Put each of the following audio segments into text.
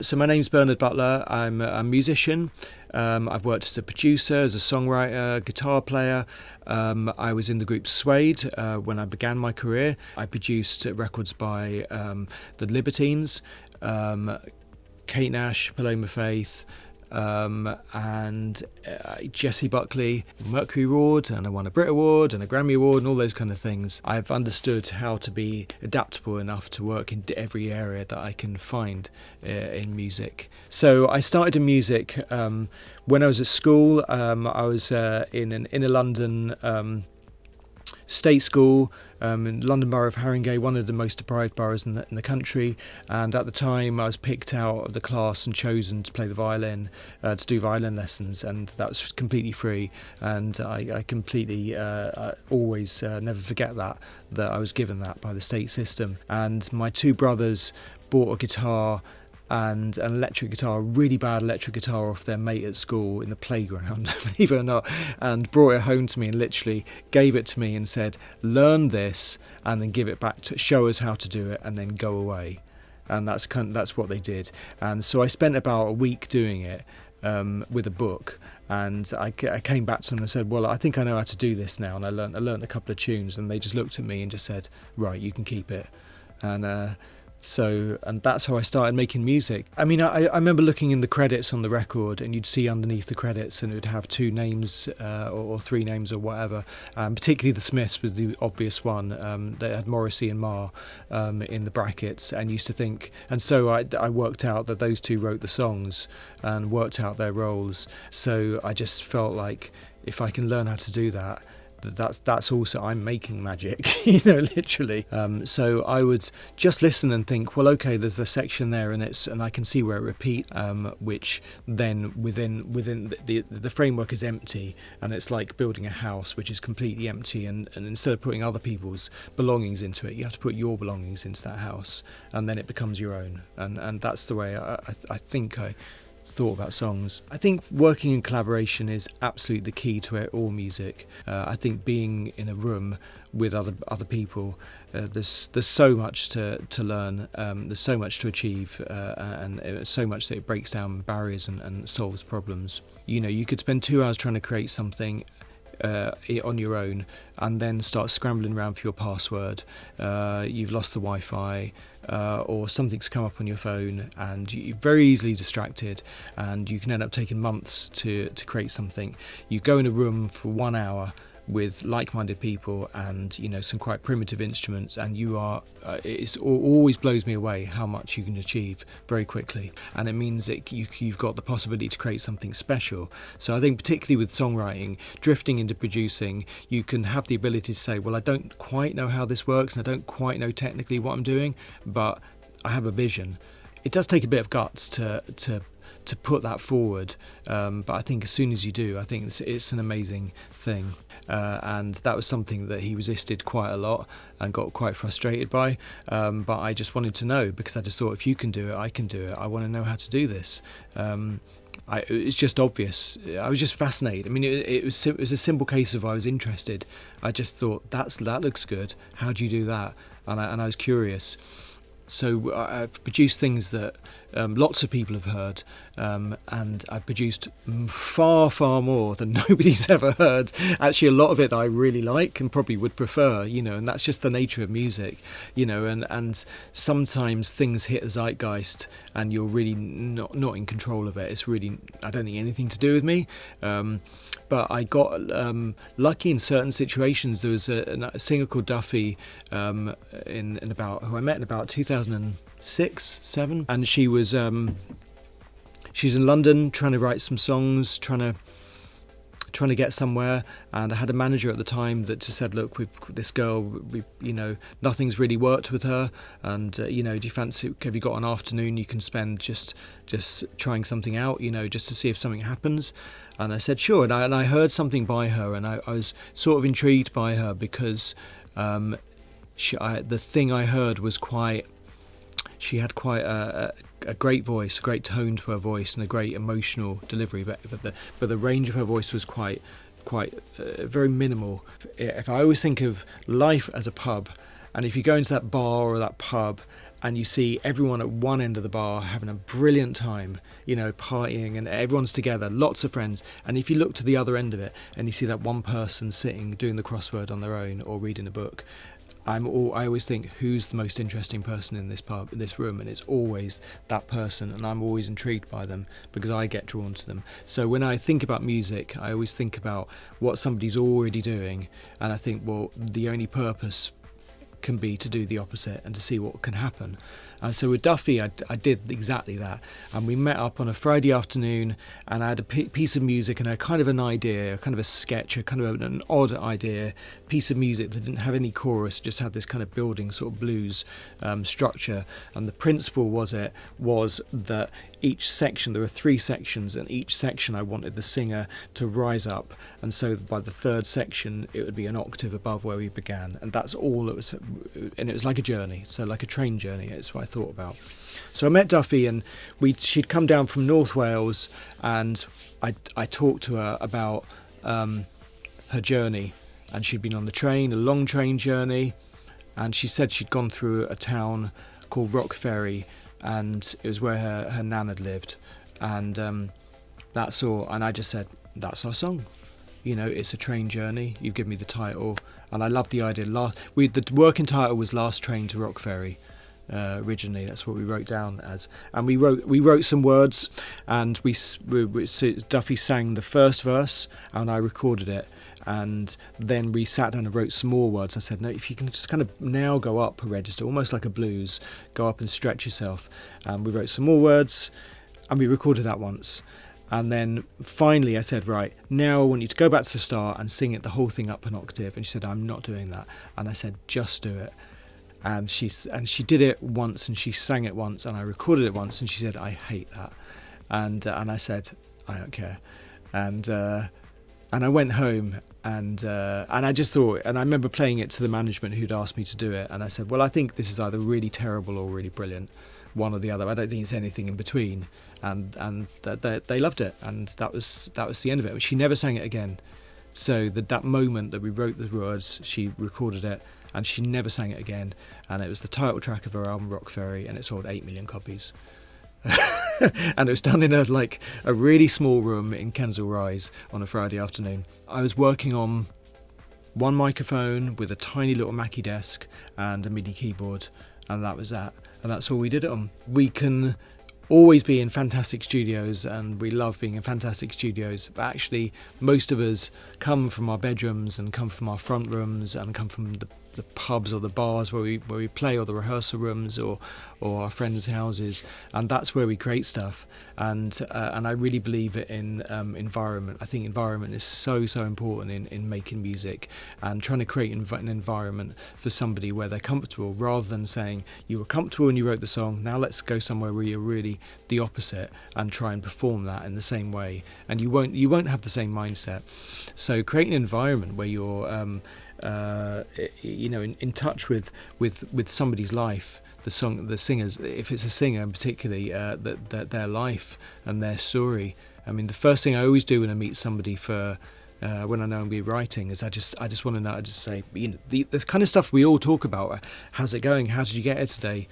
So my name's Bernard Butler. I'm a musician. I've worked as a producer, as a songwriter, guitar player. I was in the group Suede when I began my career. I produced records by the Libertines, Kate Nash, Paloma Faith, and Jessie Buckley, Mercury Award, and I won a Brit Award and a Grammy Award and all those kind of things. I've understood how to be adaptable enough to work in every area that I can find in music. So I started in music when I was at school. I was in an inner London state school in London Borough of Haringey, one of the most deprived boroughs in the country, and at the time I was picked out of the class and chosen to play the violin, to do violin lessons, and that was completely free, and I completely always never forget that I was given that by the state system. And my two brothers bought a guitar and an electric guitar, a really bad electric guitar off their mate at school in the playground, believe it or not, and brought it home to me and literally gave it to me and said, learn this and then give it back to show us how to do it and then go away. And that's what they did. And so I spent about a week doing it with a book, and I came back to them and said, well, I think I know how to do this now, and I learned a couple of tunes, and they just looked at me and just said, right, you can keep it. And that's how I started making music. I mean, I remember looking in the credits on the record, and you'd see underneath the credits, and it would have two names or three names or whatever. Particularly the Smiths was the obvious one. They had Morrissey and Marr in the brackets, and used to think. And so I worked out that those two wrote the songs and worked out their roles. So I just felt like if I can learn how to do that, that's also, I'm making magic, literally. So I would just listen and think, well, okay, there's a section there, and I can see where it repeats, which then within the framework is empty, and it's like building a house which is completely empty, and instead of putting other people's belongings into it, you have to put your belongings into that house, and then it becomes your own. And that's the way I think I thought about songs. I think working in collaboration is absolutely the key to all music. I think being in a room with other people, there's so much to learn, there's so much to achieve, and so much that it breaks down barriers and solves problems. You could spend 2 hours trying to create something on your own, and then start scrambling around for your password. You've lost the Wi-Fi, or something's come up on your phone, and you're very easily distracted, and you can end up taking months to create something. You go in a room for 1 hour with like-minded people and some quite primitive instruments, and you are it always blows me away how much you can achieve very quickly, and it means that you've got the possibility to create something special. So I think particularly with songwriting, drifting into producing, you can have the ability to say, well, I don't quite know how this works and I don't quite know technically what I'm doing, but I have a vision. It does take a bit of guts to put that forward, but I think as soon as you do, I think it's an amazing thing. And that was something that he resisted quite a lot and got quite frustrated by, but I just wanted to know, because I just thought, if you can do it, I can do it. I want to know how to do this. It's just obvious. I was just fascinated. I mean, it was a simple case of I was interested. I just thought, that looks good. How do you do that? And I was curious. So I've produced things that lots of people have heard, and I've produced far, far more than nobody's ever heard. Actually, a lot of it that I really like and probably would prefer, and that's just the nature of music, and sometimes things hit a zeitgeist and you're really not in control of it. It's really, I don't think, anything to do with me. But I got lucky in certain situations. There was a singer called Duffy who I met in about 2006-7, and she's in London trying to write some songs, trying to get somewhere, and I had a manager at the time that just said, look, we've this girl, nothing's really worked with her, and do you fancy, have you got an afternoon you can spend just trying something out, just to see if something happens? And I said sure, and I heard something by her, and I was sort of intrigued by her because the thing I heard was she had quite a great voice, a great tone to her voice, and a great emotional delivery. But the range of her voice was quite very minimal. If I always think of life as a pub, and if you go into that bar or that pub and you see everyone at one end of the bar having a brilliant time, partying, and everyone's together, lots of friends. And if you look to the other end of it and you see that one person sitting doing the crossword on their own or reading a book, I always think, who's the most interesting person in this pub, in this room? And it's always that person, and I'm always intrigued by them because I get drawn to them. So when I think about music, I always think about what somebody's already doing, and I think, well, the only purpose can be to do the opposite and to see what can happen. So with Duffy, I did exactly that, and we met up on a Friday afternoon, and I had a piece of music and a kind of an idea, kind of a sketch, a kind of an odd idea, piece of music that didn't have any chorus, just had this kind of building sort of blues structure. And the principle was that each section, there were 3 sections, and each section I wanted the singer to rise up, and so by the 3rd section it would be an octave above where we began, and that's all it was. And it was like a journey, so like a train journey. It's what I thought about. So I met Duffy, and she'd come down from North Wales, and I talked to her about her journey, and she'd been on the train, a long train journey, and she said she'd gone through a town called Rock Ferry, and it was where her nan had lived, and that's all. And I just said, that's our song, it's a train journey, you've given me the title. And I love the idea. The working title was Last Train to Rock Ferry. Originally, that's what we wrote down as. And we wrote some words, and Duffy sang the first verse, and I recorded it. And then we sat down and wrote some more words. I said, no, if you can just kind of now go up a register, almost like a blues, go up and stretch yourself. And we wrote some more words, and we recorded that once. And then finally I said, right, now I want you to go back to the start and sing it, the whole thing up an octave. And she said, I'm not doing that. And I said, just do it. And she did it once, and she sang it once, and I recorded it once, and she said, I hate that. And I said, I don't care. And I went home, and I just thought, and I remember playing it to the management who'd asked me to do it, and I said, well, I think this is either really terrible or really brilliant, one or the other. I don't think it's anything in between. And they loved it, and that was the end of it. She never sang it again. So that moment that we wrote the words, she recorded it, and she never sang it again. And it was the title track of her album Rock Ferry, and it sold 8 million copies. And it was done in a really small room in Kensal Rise on a Friday afternoon. I was working on one microphone with a tiny little Mackie desk and a MIDI keyboard, and that was that. And that's all we did it on. We can always be in fantastic studios, and we love being in fantastic studios, but actually most of us come from our bedrooms and come from our front rooms and come from the pubs or the bars where we play, or the rehearsal rooms, or our friends' houses, and that's where we create stuff. And I really believe in environment. I think environment is so important in making music, and trying to create an environment for somebody where they're comfortable, rather than saying you were comfortable when you wrote the song, now let's go somewhere where you're really the opposite and try and perform that in the same way, and you won't have the same mindset. So create an environment where you're in touch with somebody's life, the singers, if it's a singer particularly, their life and their story. I mean, the first thing I always do when I meet somebody when I know I'm going to be writing is I just want to know, I just say, the kind of stuff we all talk about. How's it going? How did you get here today?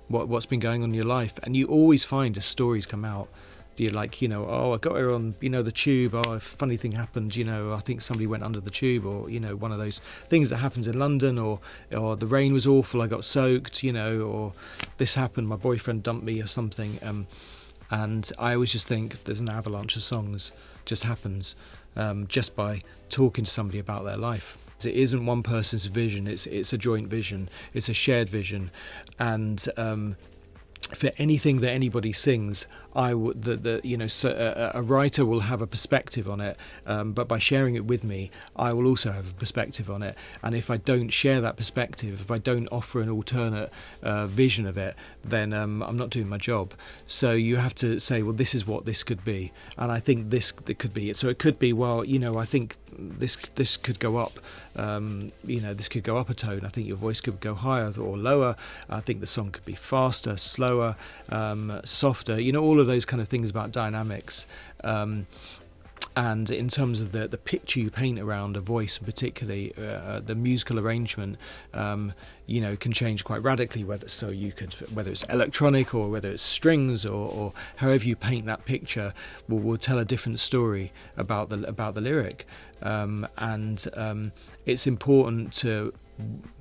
What's been going on in your life? And you always find as stories come out. You're like, oh, I got here on, the tube. Oh, a funny thing happened. I think somebody went under the tube, or one of those things that happens in London, or the rain was awful, I got soaked, or this happened, my boyfriend dumped me, or something. And I always just think there's an avalanche of songs just happens just by talking to somebody about their life. It isn't one person's vision. It's a joint vision. It's a shared vision, and for anything that anybody sings, a writer will have a perspective on it, but by sharing it with me, I will also have a perspective on it. And if I don't share that perspective, if I don't offer an alternate vision of it, then I'm not doing my job. So you have to say, well, this is what this could be, and I think this could be it. So it could be, well, I think this could go up. This could go up a tone. I think your voice could go higher or lower. I think the song could be faster, slower, softer. All of those kind of things about dynamics. And And in terms of the picture you paint around a voice, and particularly the musical arrangement, can change quite radically. Whether it's electronic or whether it's strings or however you paint that picture, will tell a different story about the lyric. It's important to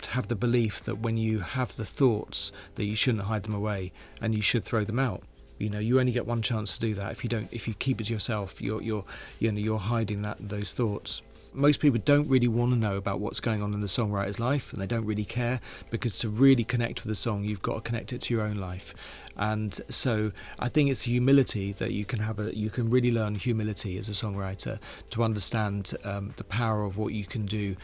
have the belief that when you have the thoughts, that you shouldn't hide them away and you should throw them out. You only get one chance to do that. If you keep it to yourself, you're hiding those thoughts. Most people don't really want to know about what's going on in the songwriter's life, and they don't really care, because to really connect with the song, you've got to connect it to your own life. And so I think it's humility that you can really learn humility as a songwriter, to understand the power of what you can do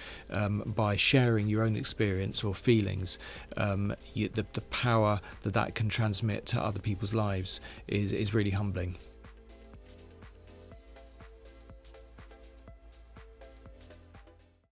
by sharing your own experience or feelings. The power that can transmit to other people's lives is really humbling.